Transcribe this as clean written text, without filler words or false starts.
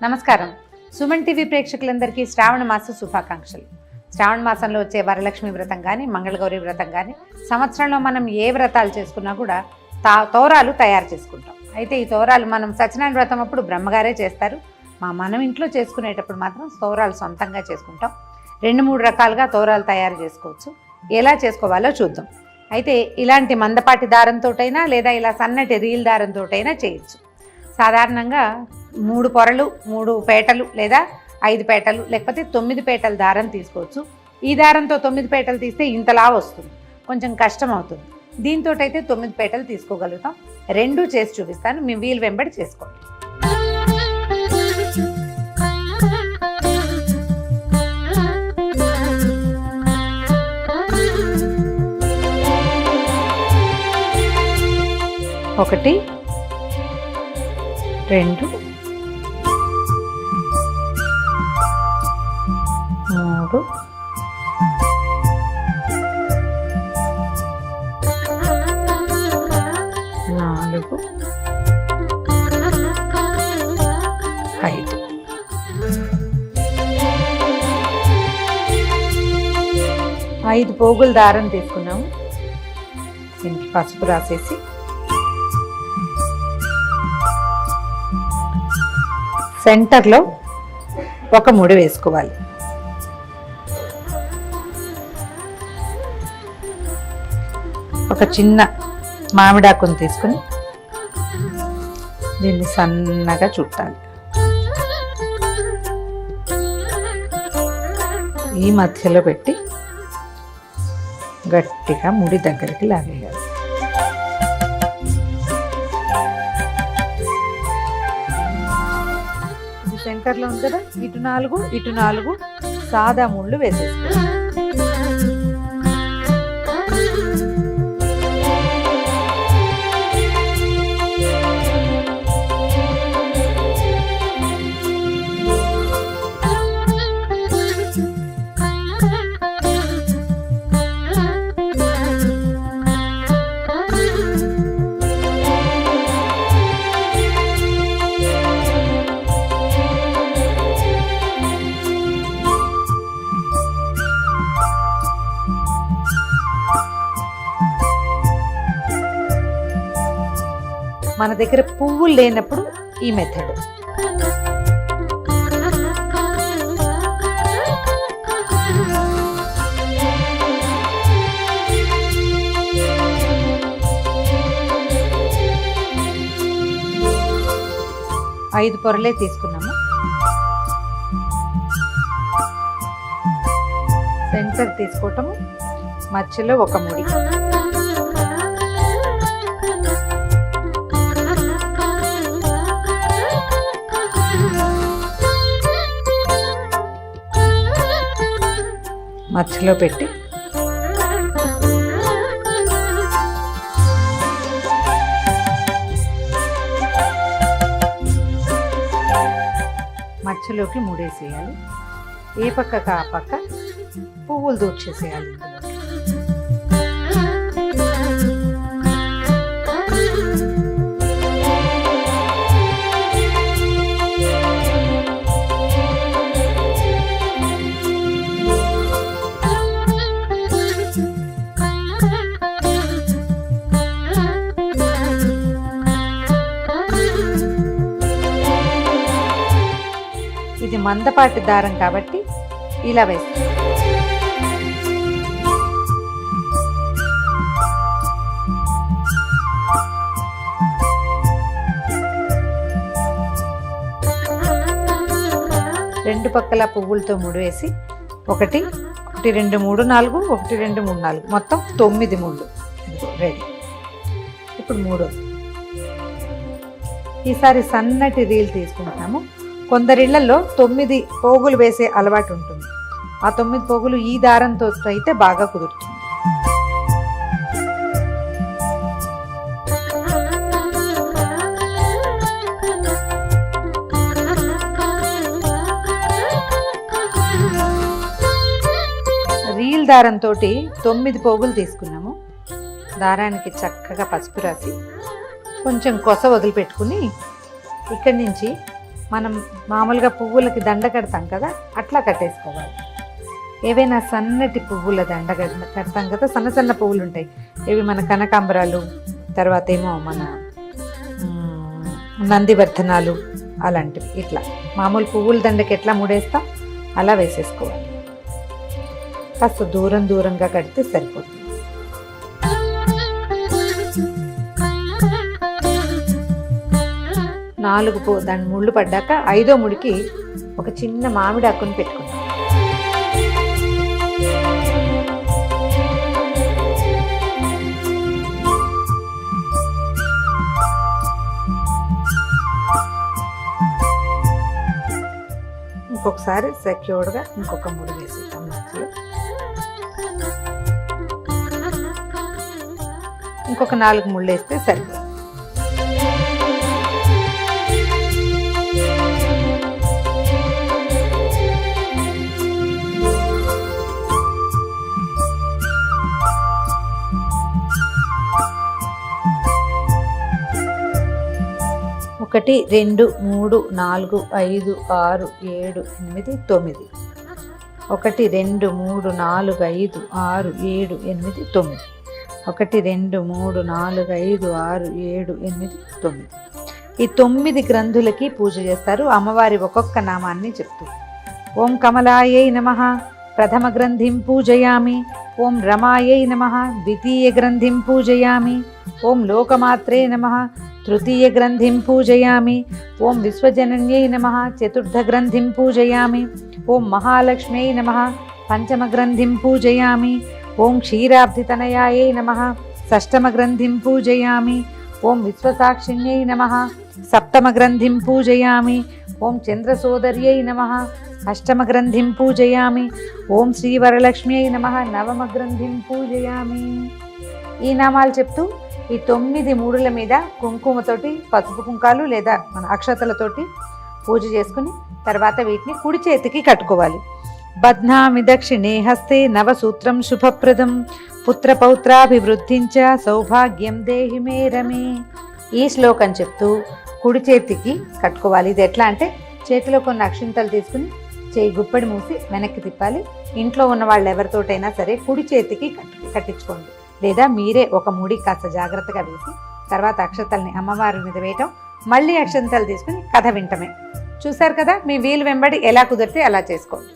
నమస్కారం. సుమన్ టీవీ ప్రేక్షకులందరికీ శ్రావణ మాస శుభాకాంక్షలు. శ్రావణ మాసంలో వచ్చే వరలక్ష్మి వ్రతం కానీ, మంగళగౌరి వ్రతం కానీ, సంవత్సరంలో మనం ఏ వ్రతాలు చేసుకున్నా కూడా తోరాలు తయారు చేసుకుంటాం. అయితే ఈ తోరాలు మనం సత్యనారాయణ వ్రతం అప్పుడు బ్రహ్మగారే చేస్తారు. మనం ఇంట్లో చేసుకునేటప్పుడు మాత్రం తోరాలు సొంతంగా చేసుకుంటాం. 2-3 రకాలుగా తోరాలు తయారు చేసుకోవచ్చు. ఎలా చేసుకోవాలో చూద్దాం. అయితే ఇలాంటి మందపాటి దారంతోటైనా లేదా ఇలా సన్నటి రీల్ దారంతోటైనా చేయొచ్చు. సాధారణంగా 3 పొరలు, 3 పేటలు లేదా 5 పేటలు లేకపోతే 9 పేటల దారం తీసుకోవచ్చు. ఈ దారంతో 9 పేటలు తీస్తే ఇంతలా వస్తుంది, కొంచెం కష్టం అవుతుంది. దీంతో అయితే 9 పేటలు తీసుకోగలుగుతాం. 2 చేసి చూపిస్తాను, మీ వీలు వెంబడి చేసుకోండి. ఒకటి, 2, 3, 4, 5. 5 పోగుల దారం తీసుకున్నాము. దీనికి పసుపు రాసేసి సెంటర్లో ఒక ముడి వేసుకోవాలి. ఒక చిన్న మామిడాకుని తీసుకుని దీన్ని సన్నగా చుట్టాలి. ఈ మధ్యలో పెట్టి గట్టిగా ముడి దగ్గరికి లాగేయాలి. సెంటర్లో ఉంది కదా, ఇటు 4 సాదా ముళ్ళు వేసేసుకోవాలి. మన దగ్గర పువ్వులు లేనప్పుడు ఈ మెథడ్. ఐదు పొరలే తీసుకున్నాము. సెంటర్ తీసుకోవటము, మధ్యలో ఒక ముడి. మధ్యలో పెట్టి మధ్యలోకి ముడేసేయాలి. ఏ పక్కకు ఆ పక్క పువ్వులు దూర్చేసేయాలి. ఇది మందపాటి దారం కాబట్టి ఇలా వేస్తాం. రెండు పక్కల పువ్వులతో ముడివేసి 1, 2, 3, 4, 1, 2, 3, 4 మొత్తం 9 ముళ్ళు రెడీ. ఇప్పుడు 3. ఈసారి సన్నటి రీల్ తీసుకుంటాము. కొందరిళ్లలో 9 పోగులు వేసే అలవాటు ఉంటుంది. ఆ 9 పోగులు ఈ దారంతో అయితే బాగా కుదురుతుంది. రీల్ దారంతో 9 పోగులు తీసుకున్నాము. దారానికి చక్కగా పసుపు రాసి కొంచెం కొస వదిలిపెట్టుకుని ఇక్కడి నుంచి మనం మామూలుగా పువ్వులకి దండ కడతాం కదా, అట్లా కట్టేసుకోవాలి. ఏవైనా సన్నటి పువ్వుల దండ కడతాం కదా, సన్న సన్న పువ్వులు ఉంటాయి, ఇవి మన కనకాంబరాలు, తర్వాత ఏమో మన నందివర్ధనాలు అలాంటివి. ఇట్లా మామూలు పువ్వుల దండకి ఎట్లా ముడేస్తాం అలా వేసేసుకోవాలి. కాస్త దూరంగా కడితే సరిపోతుంది. దాని ముళ్ళు పడ్డాక 5వ ముడికి ఒక చిన్న మామిడి ఆకుని పెట్టుకుంటాం. ఇంకొకసారి సెక్యూర్డ్గా ఇంకొక ముడి వేసేద్దాం. ఇంకొక 4 ముళ్ళు వేస్తే సరిపోతుంది. ఒకటి 2 3 4 5 6 7 8 9. 1 2 3 4 5 6 7 8 9. 1 2 3 4 5 6 7 8 9. ఈ 9 గ్రంథులకి పూజ చేస్తారు. అమ్మవారి ఒక్కొక్క నామాన్ని చెప్తూ ఓం కమలాయై నమః ప్రథమ గ్రంథిం పూజయామి, ఓం రమాయై నమః ద్వితీయ గ్రంథిం పూజయామి, ఓం లోకమాత్రే నమః తృతీయ గ్రంథిం పూజయామి, ఓం విశ్వజనన్యై నమః చతుర్థ గ్రంథిం పూజయామి, ఓం మహాలక్ష్మ్యై నమః పంచమ గ్రంథిం పూజయామి, ఓం క్షీరాబ్ధితనయాయై నమః షష్టమ గ్రంథిం పూజయామి, ఓం విశ్వసాక్షిణ్యై నమః సప్తమ గ్రంథిం పూజయామి, ఓం చంద్రసోదర్యై నమః అష్టమ గ్రంథిం పూజయామి, ఓం శ్రీవరలక్ష్మ్యై నమః నవమ గ్రంథిం పూజయామి. ఈ నామాలు చెప్తూ ఈ 9 మూడుల మీద కుంకుమతోటి, పసుపు కుంకాలు లేదా మన అక్షతలతోటి పూజ చేసుకుని తర్వాత వీటిని కుడి చేతికి కట్టుకోవాలి. బధ్నామి దక్షిణే హస్తే నవసూత్రం శుభప్రదం పుత్రపౌత్రాభివృద్ధించ సౌభాగ్యం దేహి మే రమే. ఈ శ్లోకం చెప్తూ కుడి చేతికి కట్టుకోవాలి. ఇది ఎట్లా అంటే చేతిలో కొన్ని అక్షింతలు తీసుకుని చేయి గుప్పడి మూసి వెనక్కి తిప్పాలి. ఇంట్లో ఉన్న వాళ్ళు ఎవరితోటైనా సరే కుడి చేతికి కట్టించుకోండి, లేదా మీరే ఒక ముడి కాస్త జాగ్రత్తగా వేసి తర్వాత అక్షతల్ని అమ్మవారి మీద వేయటం, మళ్ళీ అక్షంతలు తీసుకుని కథ వింటమే. చూశారు కదా, మీ వీలు వెంబడి ఎలా కుదిరితే అలా చేసుకోండి.